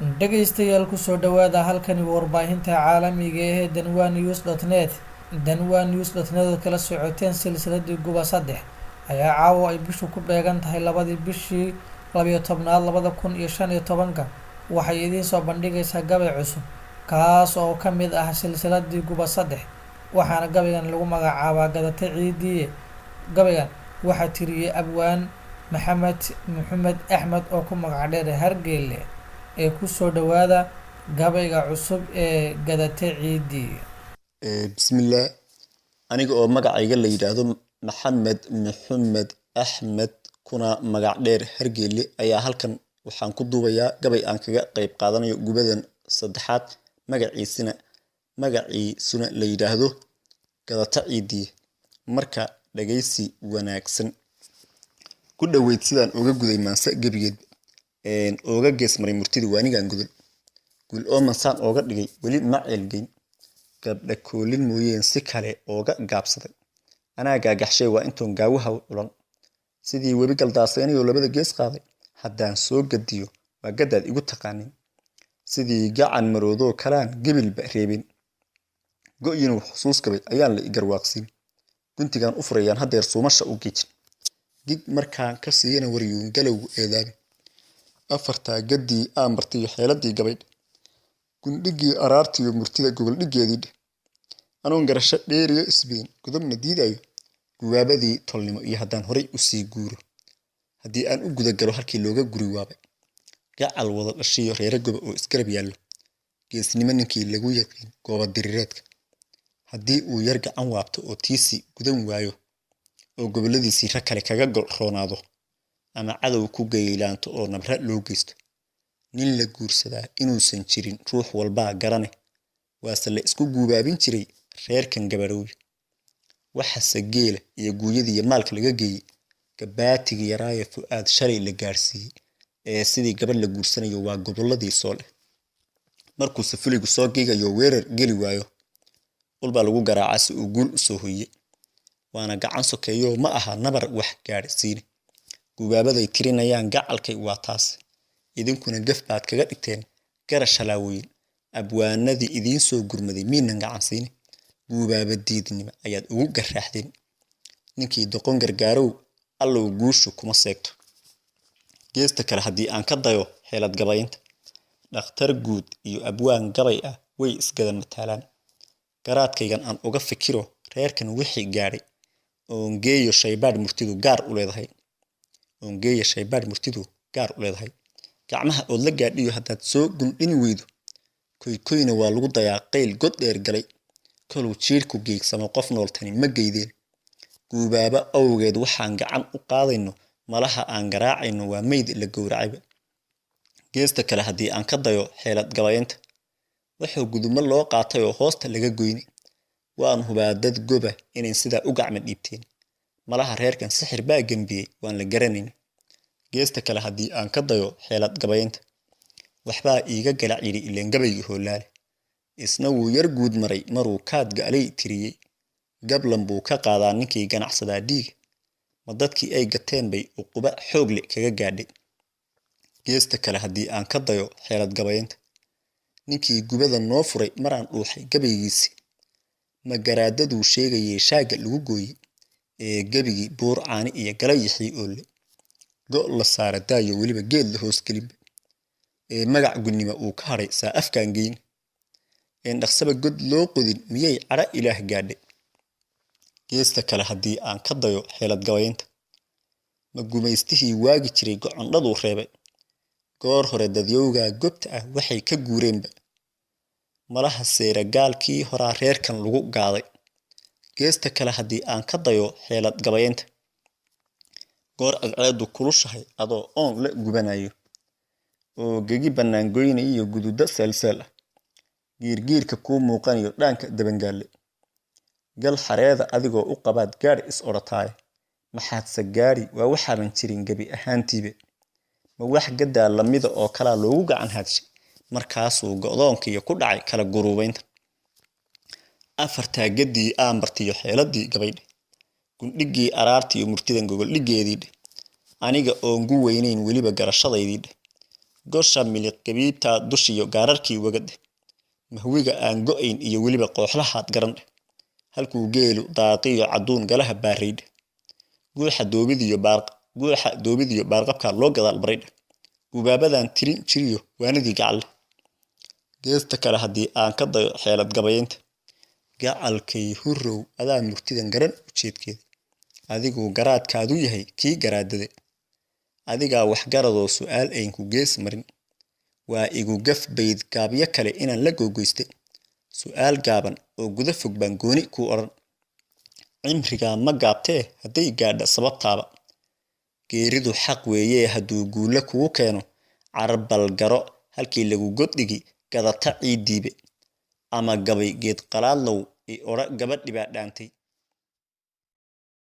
dhegaystayaal ku soo dhawaada halkani warbaahinta caalamiga ah ee danwanews.net. danwanews.net oo kala socoteen silsiladii guba 3 ayaa caawa ay bishu ku beegan tahay labadii bishii 12aad 2015 waxay idiin soo bandhigaysaa gabay cusub kaas oo ka mid ah silsiladii guba 3 waxaana gabaygan lagu magacaabaa gadatay ciidii. gabaygan waxaa tiriyay abwaan maxamed axmed oo ku magac dheer Hargeylle ee ku soo dhawaada gabayga cusub ee gadatay ciidii. bismillah aniga oo magacayga la yiraahdo maxamed axmed kuna magac dheer Hargeylle ayaa halkan waxaan ku duubayaa gabay aan kaga qayb qaadanayo gubadan saddexaad magaciisuna la yiraahdo gadatay ciidii. marka dhageysi wanaagsan ku dhaweyd sidaan uga guday maansa gabigeed ooga geesmaray murtida waanigan gul oo mansaan ooga dhigay weli ma ceelgeyn gabdha koolin mooyeen si kale ooga gaabsaday anaa gaagaxshay waa intoon gaawaha ulan sidii webi galdaasaynayo labada gees qaaday haddaan soo gadiyo waa gadaad igu taqaanin sidii gacan maroodoo kalaan gebilba reebin go'yin xusuus gabay ayaan la igarwaaqsin guntigan u furayaan hadeer suumasha u geejin gig markaan ka siiyana wariyuun galowgu eedaabi afartaa gadii aan bartiyo xeeladii gabaydh gundhigii araartiyo murtida gogoldhigeedii anoon garasho dheeriyo isbeen gudubna diidayo guwaabadii tolnimo iyo haddaan horay u sii guuro haddii aan u gudagalo halkii looga guri waabay gacal wada dhashiyo reere goba oo isgarab yaallo geesnimo ninkii lagu yaqiin gooba diriireedka haddii uu yar gacan waabto oo tiisi gudan waayo oo goboladiisii rag kale kaga roonaado ama cadow ku geylaanto oo nabra loo geysto nin la guursadaa inuusan jirin ruux walbaa garane waase la isku guubaabin jiray reerkan gabarowyo waxaase geela iyo guuyadii maalka laga geeyey gabaatigi yaraaye fu'aad shalay la gaarsiiyey ee sidii gabadh la guursanayo waa goboladii soo leh markuuse fuligu soo geegayo weerar geli waayo ulbaa lagu garaacaa si uu guul u soo hoyey waana gacan sokeeyo ma aha nabar wax gaadhsiin gubaabaday tirinayaan gacalkay waa taas idinkuna gaf baad kaga dhigteen garash halaaweyn abwaanadii idiin soo gurmaday miinan gacan siin gubaabadiidnimo ayaad ugu garaaxdeen ninkii doqon gargaarow allow guushu kuma seegto geesta kale haddii aan ka dayo xeelad gabaynta dhakhtar guud iyo abwaan gabay ah way isgada mataalaan garaadkaygan aan uga fikiro reerkan wixii gaadhay oongeeyo shaybaadh murtidu gaar u leedahay gacmaha ood la gaadhiyo haddaad soo gundhini weydo koykoyna waa lagu dayaa qayl god dheer galay koluu jiirku geegsamo qof nooltani ma geydeen guubaaba awgeed waxaan gacan u qaadayno malaha aan garaacayno waa meyd la gowracayba geesta kale haddii aan ka dayo xeelad gabaynta wuxuu gudumo loo qaatay oo hoosta laga goyni waan hubaa dad goba inay sidaa u gacma dhiibteen malaha reerkan sixir baa gembiyey waan la garanayn geesta kale haddii aan ka dayo xeelad gabaynta waxbaa iiga galac yidhi ileen gabaygii hoolaale isna wuu yar guud maray maruu kaad ga'lay tiriyey gablan buu ka qaadaa ninkii ganacsadaa dhiiga ma dadkii ay gateen bay uquba xoogle kaga gaadhay geesta kale haddii aan ka dayo xeelad gabaynta ninkii gubada noo furay maraan dhuuxay gabaygiisi magaraadaduu sheegayay shaaga lagu gooyey ee gebigii buur caani iyo galayixii oolle go' la saara daayo weliba geed la hoos gelinba ee magac gunnima uu ka hadhay saa afkaan geyn een dhaqsaba god loo qodin miyay cadha ilaah gaadhay geesta kale haddii aan ka dayo xeelad gabaynta ma gumaystihii waagi jiray gocondhaduu reebay goor hore dadyowgaa gobta ah waxay ka guureenba malaha seeragaalkii horaa reerkan lagu gaaday geesta kale haddii aan ka dayo xeelad gabaynta goor adceedu kulushahay adoo oon la gubanayo oo gegi bannaan goynaya iyo gududa seelseel ah giirgiirka kuu muuqanayo dhaanka dabangaalle gal xareeda adigoo u qabaad gaadhi is odhataay maxaadse gaadhi waa waxaaban jirin gebi ahaantiiba ma wax gadaa lamida oo kalaa loogu gacan haadshay markaasuu go'doonkiiyo ku dhacay kala guruubaynta afartaa gadii aan bartiyo xeeladii gabaydh gundhigii araartiyo murtidan gogoldhigeedii aniga oon gu weynayn weliba garashadaydii gosha miliq gabiibta dushiyo gaararkii wagad mahwiga aan go'ayn iyo weliba qooxlahaad garan halkuu geelu daaqiyo caduun galaha baarayd guuxa doobidiyo baarqabka loo gadaal baray gubaabadan tirin jiriyo waanadii gacal geesta kale haddii aan ka dayo xeelad gabaynta gacalkay hurrow adaa murtidan garan ujeedkeeda adigu garaadkaadu yahay kii garaadade adigaa waxgaradoo su'aal ayn ku gees marin waa igu gaf bayd gaabyo kale inaan la googoyste su'aal gaaban oo guda fog baan gooni ku oran cimrigaa ma gaabtee hadday gaadha sababtaaba geeridu xaq weeye hadduu guulo kugu keeno carbal garo halkii lagu goddhigi gadata ciidiibe ama gabay geed qalaadlow i ora gabadhi baa dhaantay